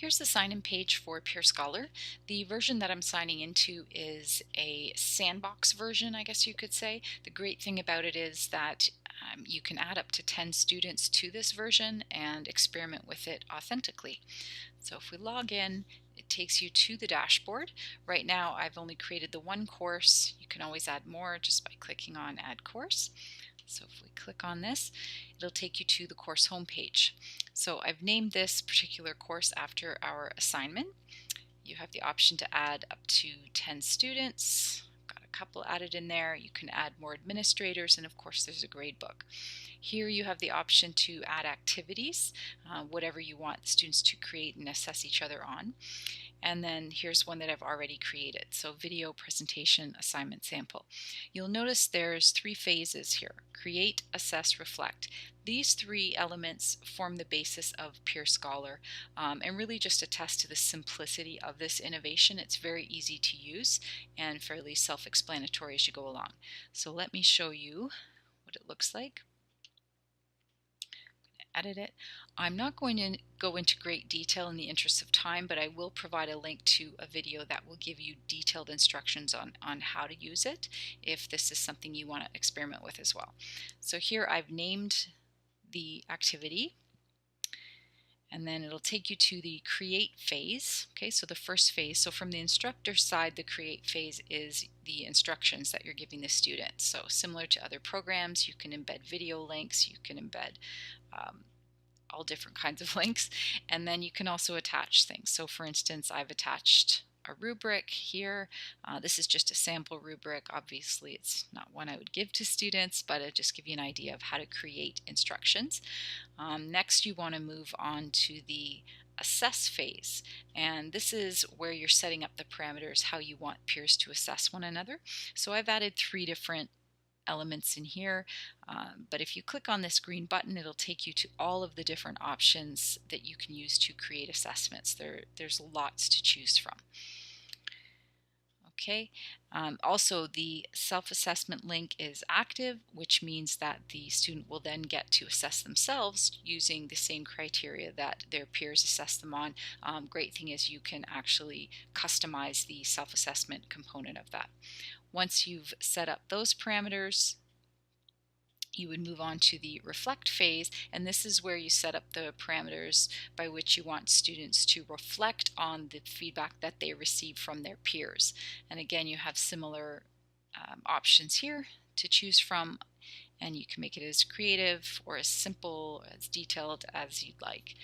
Here's the sign-in page for PeerScholar. The version that I'm signing into is a sandbox version, I guess you could say. The great thing about it is that you can add up to 10 students to this version and experiment with it authentically. So if we log in, it takes you to the dashboard. Right now I've only created the one course. You can always add more just by clicking on Add Course. So if we click on this, it'll take you to the course homepage. So I've named this particular course after our assignment. You have the option to add up to 10 students. Got a couple added in there. You can add more administrators, and of course there's a grade book. Here you have the option to add activities, whatever you want the students to create and assess each other on. And then here's one that I've already created. So video, presentation, assignment, sample. You'll notice there's 3 phases here: create, assess, reflect. These 3 elements form the basis of PeerScholar and really just attest to the simplicity of this innovation. It's very easy to use and fairly self-explanatory as you go along. So let me show you what it looks like. Edit it. I'm not going to go into great detail in the interest of time, but I will provide a link to a video that will give you detailed instructions on how to use it if this is something you want to experiment with as well. So here I've named the activity, and then it'll take you to the create phase. Okay, so the first phase, so from the instructor side, the create phase is the instructions that you're giving the students. So similar to other programs, you can embed video links, you can embed all different kinds of links, and then you can also attach things. So for instance, I've attached a rubric here. This is just a sample rubric. Obviously it's not one I would give to students, but it'll just give you an idea of how to create instructions. Next you want to move on to the assess phase, and this is where you're setting up the parameters, how you want peers to assess one another. So I've added 3 different elements in here, but if you click on this green button, it'll take you to all of the different options that you can use to create assessments. There's lots to choose from. Okay, also the self-assessment link is active, which means that the student will then get to assess themselves using the same criteria that their peers assess them on. Great thing is you can actually customize the self-assessment component of that. Once you've set up those parameters, you would move on to the reflect phase, and this is where you set up the parameters by which you want students to reflect on the feedback that they receive from their peers. And again, you have similar options here to choose from, and you can make it as creative or as simple, as detailed as you'd like.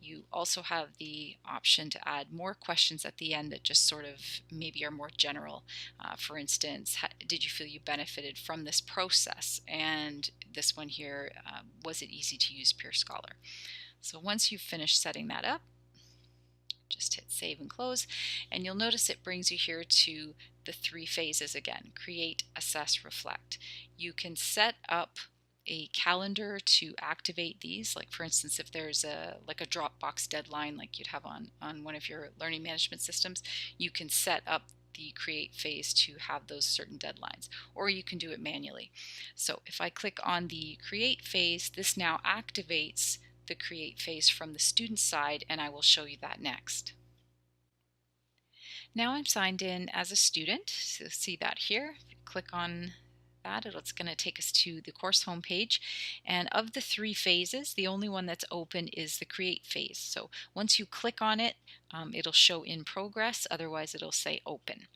You also have the option to add more questions at the end that just sort of maybe are more general. For instance, did you feel you benefited from this process? And this one here, was it easy to use PeerScholar? So once you've finished setting that up, just hit save and close, and you'll notice it brings you here to the 3 phases again: create, assess, reflect. You can set up a calendar to activate these. Like for instance, if there's a Dropbox deadline like you'd have on one of your learning management systems, you can set up the create phase to have those certain deadlines, or you can do it manually. So if I click on the create phase, this now activates the create phase from the student side, and I will show you that next. Now I'm signed in as a student, so see that here. If you click on that, it's going to take us to the course homepage, and of the 3 phases, the only one that's open is the create phase. So once you click on it, it'll show in progress, otherwise it'll say open.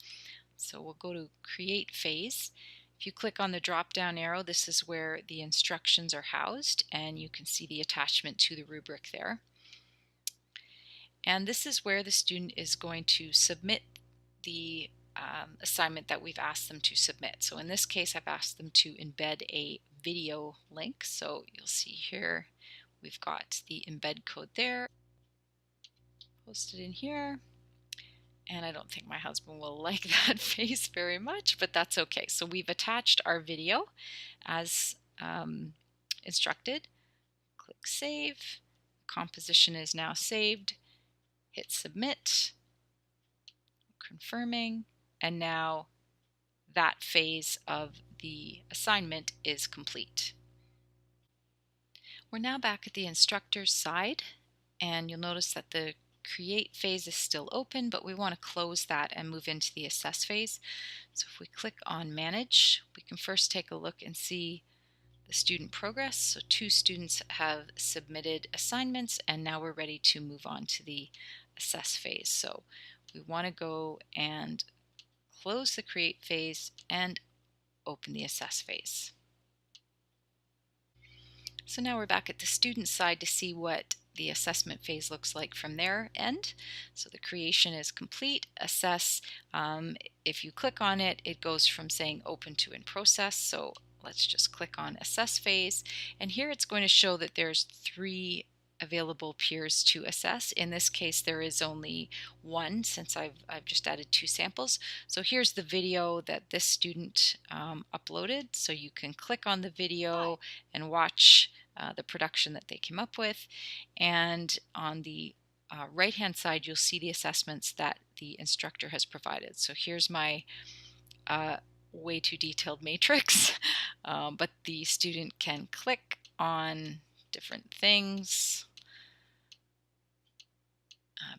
So we'll go to create phase. If you click on the drop down arrow, this is where the instructions are housed, and you can see the attachment to the rubric there. And this is where the student is going to submit the assignment that we've asked them to submit. So in this case, I've asked them to embed a video link. So you'll see here we've got the embed code there, posted in here. And I don't think my husband will like that face very much, but that's okay. So we've attached our video as instructed. Click save. Composition is now saved. Hit submit. Confirming. And now that phase of the assignment is complete. We're now back at the instructor's side, and you'll notice that the create phase is still open, but we want to close that and move into the assess phase. So if we click on manage, we can first take a look and see the student progress. So 2 students have submitted assignments, and now we're ready to move on to the assess phase. So we want to go and close the create phase and open the assess phase. So now we're back at the student side to see what the assessment phase looks like from their end. So the creation is complete. Assess, if you click on it, it goes from saying open to in process. So let's just click on assess phase, and here it's going to show that there's 3 available peers to assess. In this case there is only 1, since I've just added 2 samples. So here's the video that this student uploaded, so you can click on the video and watch the production that they came up with, and on the right hand side you'll see the assessments that the instructor has provided. So here's my way too detailed matrix, but the student can click on different things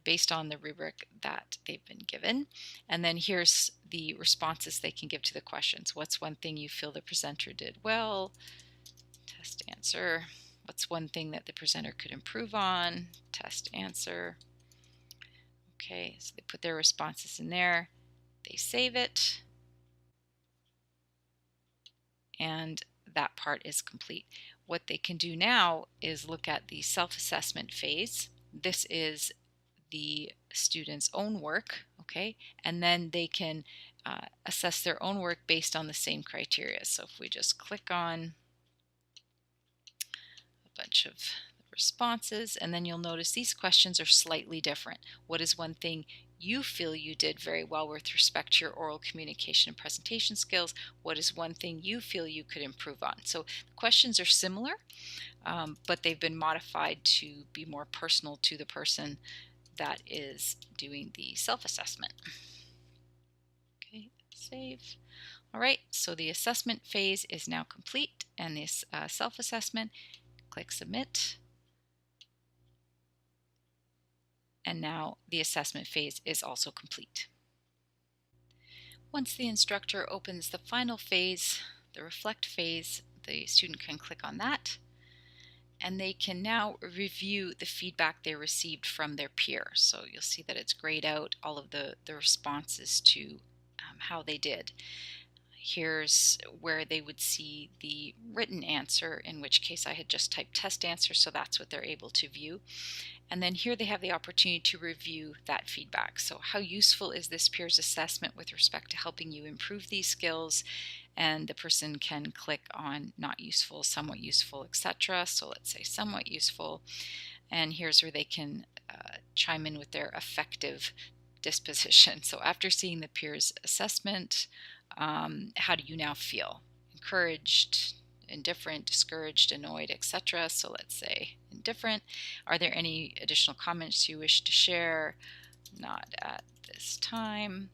based on the rubric that they've been given. And then here's the responses they can give to the questions. What's one thing you feel the presenter did well? Test answer. What's one thing that the presenter could improve on? Test answer. Okay, so they put their responses in there. They save it. And that part is complete. What they can do now is look at the self-assessment phase. This is the student's own work, okay, and then they can assess their own work based on the same criteria. So if we just click on a bunch of responses, and then you'll notice these questions are slightly different. What is one thing you feel you did very well with respect to your oral communication and presentation skills? What is one thing you feel you could improve on? So the questions are similar, but they've been modified to be more personal to the person that is doing the self-assessment. Okay, save. All right, so the assessment phase is now complete, and this self-assessment, click submit. And now the assessment phase is also complete. Once the instructor opens the final phase, the reflect phase, the student can click on that, and they can now review the feedback they received from their peer. So you'll see that it's grayed out all of the responses to how they did. Here's where they would see the written answer, in which case I had just typed test answer, so that's what they're able to view. And then here they have the opportunity to review that feedback. So how useful is this peer's assessment with respect to helping you improve these skills? And the person can click on not useful, somewhat useful, etc. So let's say somewhat useful. And here's where they can chime in with their affective disposition. So after seeing the peer's assessment, how do you now feel? Encouraged, indifferent, discouraged, annoyed, etc. So let's say indifferent. Are there any additional comments you wish to share? Not at this time.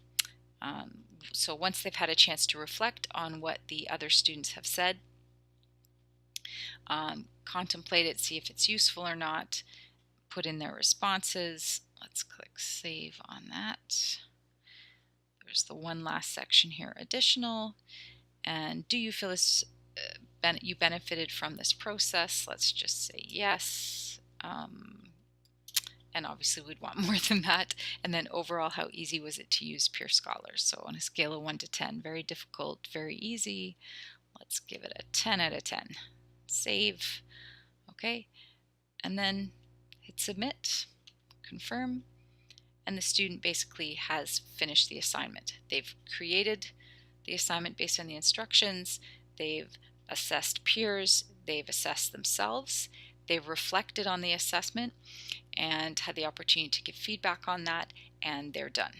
So once they've had a chance to reflect on what the other students have said, contemplate it, see if it's useful or not, put in their responses. Let's click save on that. There's the one last section here, additional. And do you feel this you benefited from this process? Let's just say yes. And obviously we'd want more than that. And then overall, how easy was it to use Peer Scholars? So on a scale of 1 to 10, very difficult, very easy. Let's give it a 10 out of 10. Save. Okay. And then hit submit, confirm. And the student basically has finished the assignment. They've created the assignment based on the instructions. They've assessed peers. They've assessed themselves. They've reflected on the assessment and had the opportunity to give feedback on that, and they're done.